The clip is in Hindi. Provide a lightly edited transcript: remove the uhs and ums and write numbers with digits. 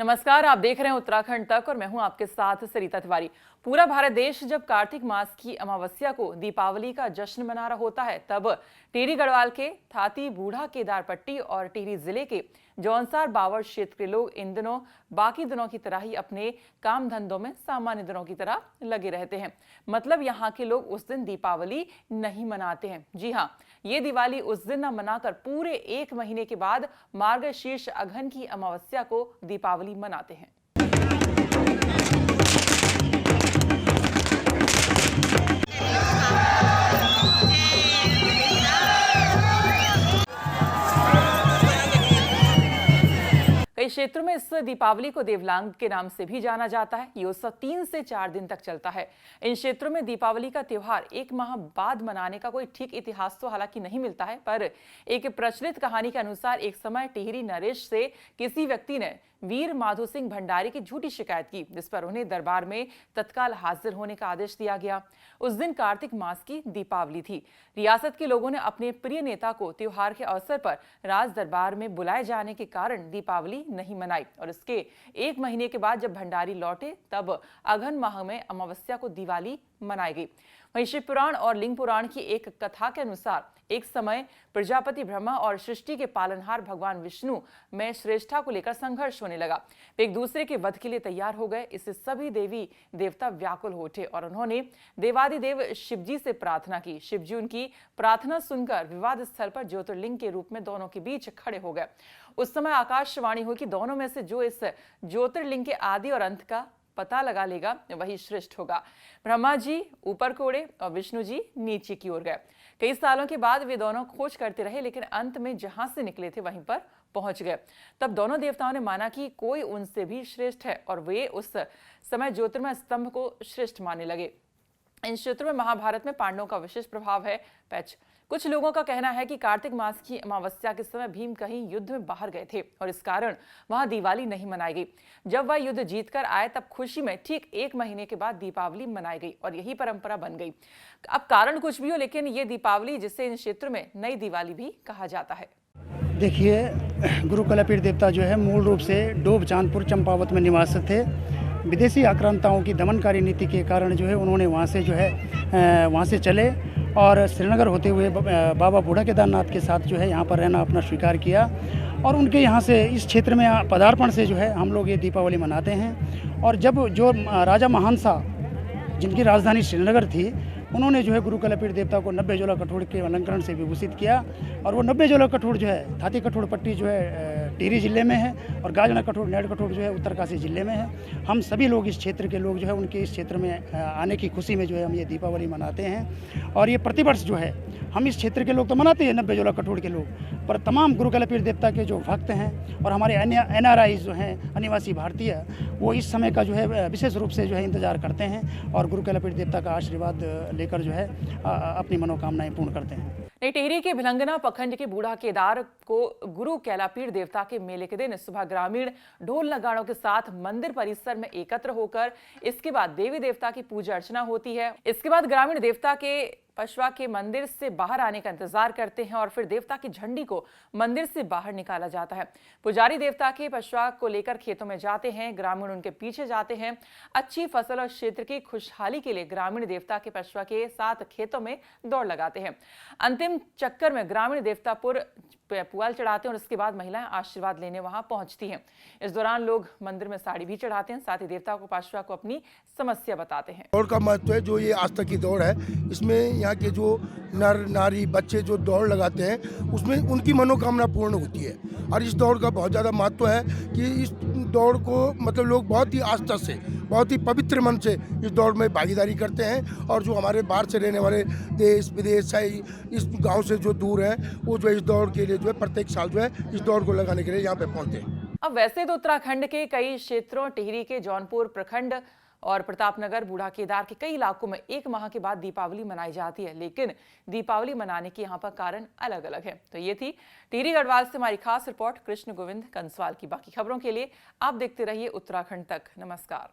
नमस्कार, आप देख रहे हैं उत्तराखंड तक और मैं हूं आपके साथ सरिता तिवारी। पूरा भारत देश जब कार्तिक मास की अमावस्या को दीपावली का जश्न मना रहा होता है, तब टिहरी गढ़वाल के थाती बूढ़ा केदारपट्टी और टिहरी जिले के जौनसार बावड़ क्षेत्र के लोग इन दिनों बाकी दिनों की तरह ही अपने काम धंधों में सामान्य दिनों की तरह लगे रहते हैं। मतलब यहाँ के लोग उस दिन दीपावली नहीं मनाते हैं। जी हाँ, ये दिवाली उस दिन न मनाकर पूरे 1 महीने के बाद मार्गशीर्ष अघन की अमावस्या को दीपावली मनाते हैं। कई क्षेत्रों में इस दीपावली को देवलांग के नाम से भी जाना जाता है। ये उत्सव 3 से 4 दिन तक चलता है। इन क्षेत्रों में दीपावली का त्योहार 1 माह बाद मनाने का कोई ठीक इतिहास तो हालांकि नहीं मिलता है, पर एक प्रचलित कहानी के अनुसार एक समय टिहरी नरेश से किसी व्यक्ति ने वीर माधो सिंह भंडारी की झूठी शिकायत की, जिस पर उन्हें दरबार में तत्काल हाजिर होने का आदेश दिया गया। उस दिन कार्तिक मास की दीपावली थी। रियासत के लोगों ने अपने प्रिय नेता को त्योहार के अवसर पर राज दरबार में बुलाए जाने के कारण दीपावली नहीं मनाई और इसके 1 महीने के बाद जब भंडारी लौटे तब अघन माह में अमावस्या को दिवाली मनाई गई। वहीं शिव पुराण और लिंग पुराण की एक कथा के अनुसार एक समय प्रजापति ब्रह्मा और सृष्टि के पालनहार भगवान विष्णु में श्रेष्ठा को लेकर संघर्ष होने लगा। वे एक दूसरे के वध के लिए तैयार हो गए। इससे सभी देवी देवता व्याकुल हो उठे और उन्होंने देवादिदेव शिवजी से प्रार्थना की। शिवजी उनकी प्रार्थना सुनकर विवाद स्थल पर ज्योतिर्लिंग के रूप में दोनों के बीच खड़े हो गए। उस समय आकाशवाणी हुई कि दोनों में से जो इस ज्योतिर्लिंग के आदि और अंत का पता लगा लेगा वही श्रेष्ठ होगा। ब्रह्मा जी ऊपर को उड़े और विष्णु जी नीचे की ओर गए। कई सालों के बाद वे दोनों खोज करते रहे, लेकिन अंत में जहां से निकले थे वहीं पर पहुंच गए। तब दोनों देवताओं ने माना कि कोई उनसे भी श्रेष्ठ है और वे उस समय ज्योतिर्मय स्तंभ को श्रेष्ठ मानने लगे। इन क्षेत्रों में महाभारत में पांडवों का विशेष प्रभाव है। पैच कुछ लोगों का कहना है कि कार्तिक मास की अमावस्या के समय भीम कहीं युद्ध में बाहर गए थे और इस कारण वहां दिवाली नहीं मनाई गई। जब वह युद्ध जीतकर आए तब खुशी में ठीक 1 महीने के बाद दीपावली मनाई गई और यही परंपरा बन गई। अब कारण कुछ भी हो, लेकिन ये दीपावली, जिसे इन क्षेत्रों में नई दिवाली भी कहा जाता है। देखिए, गुरु कलापीठ देवता जो है मूल रूप से डोब चांदपुर चंपावत में निवास थे। विदेशी आक्रांताओं की दमनकारी नीति के कारण जो है उन्होंने वहाँ से चले और श्रीनगर होते हुए बाबा बूढ़ा केदारनाथ के साथ जो है यहाँ पर रहना अपना स्वीकार किया और उनके यहाँ से इस क्षेत्र में पदार्पण से जो है हम लोग ये दीपावली मनाते हैं। और जब जो राजा महानसा, जिनकी राजधानी श्रीनगर थी, उन्होंने जो है गुरु कलापीठ देवता को 90 जोला कठोर के अलंकरण से विभूषित किया और वो 90 जोला कठोर जो है थाती कठोर पट्टी जो है टिहरी जिले में है और गाजना कठोर नेड कठोर जो है उत्तरकाशी जिले में है। हम सभी लोग इस क्षेत्र के लोग जो है उनके इस क्षेत्र में आने की खुशी में जो है हम ये दीपावली मनाते हैं। और ये प्रतिवर्ष जो है हम इस क्षेत्र के लोग तो मनाते हैं 90 जोला कठोर के लोग, पर तमाम गुरु कलापीठ देवता के जो भक्त हैं और हमारे NRI जो हैं अनिवासी भारतीय, वो इस समय का जो है विशेष रूप से जो है इंतजार करते हैं और गुरु कलापीठ देवता का आशीर्वाद लेकर जो है अपनी मनोकामनाएं पूर्ण करते हैं। टिहरी के भिलंगना पखंड के बूढ़ा केदार को गुरु कैलापीठ देवता के मेले के दिन सुबह ग्रामीण ढोल नगाड़ों के साथ मंदिर परिसर में एकत्र होकर इसके बाद देवी देवता की पूजा अर्चना होती है। इसके बाद ग्रामीण देवता के पशवा के मंदिर से बाहर आने का इंतजार करते हैं और फिर देवता की झंडी को मंदिर से बाहर निकाला जाता है। पुजारी देवता के पशवा को लेकर खेतों में जाते हैं, ग्रामीण उनके पीछे जाते हैं। अच्छी फसल और क्षेत्र की खुशहाली के लिए ग्रामीण देवता के पशवा के साथ खेतों में दौड़ लगाते हैं। अंतिम चक्कर में ग्रामीण देवता पुआल चढ़ाते हैं और उसके बाद महिलाएं आशीर्वाद लेने वहां पहुंचती हैं। इस दौरान लोग मंदिर में साड़ी भी चढ़ाते हैं, साथ ही देवता को पशवा को अपनी समस्या बताते हैं। दौड़ का महत्व है, जो ये आस्था की दौड़ है, इसमें यहाँ के जो नर नारी बच्चे जो दौड़ लगाते हैं उसमें उनकी मनोकामना पूर्ण होती है। और इस दौड़ का बहुत ज़्यादा महत्व है कि इस दौड़ को मतलब लोग बहुत ही आस्था से, बहुत ही पवित्र मन से इस दौड़ में भागीदारी करते हैं। और जो हमारे बाहर से रहने वाले देश विदेश है, इस गांव से जो दूर है, वो जो इस दौड़ के लिए जो है प्रत्येक साल जो है इस दौड़ को लगाने के लिए यहाँ पे पहुँचते हैं। अब वैसे तो उत्तराखंड के कई क्षेत्रों, टिहरी के जौनपुर प्रखंड और प्रतापनगर बूढ़ा केदार के कई इलाकों में 1 माह के बाद दीपावली मनाई जाती है, लेकिन दीपावली मनाने के यहाँ पर कारण अलग अलग है। तो ये थी टिहरी गढ़वाल से हमारी खास रिपोर्ट कृष्ण गोविंद कंसवाल की। बाकी खबरों के लिए आप देखते रहिए उत्तराखंड तक। नमस्कार।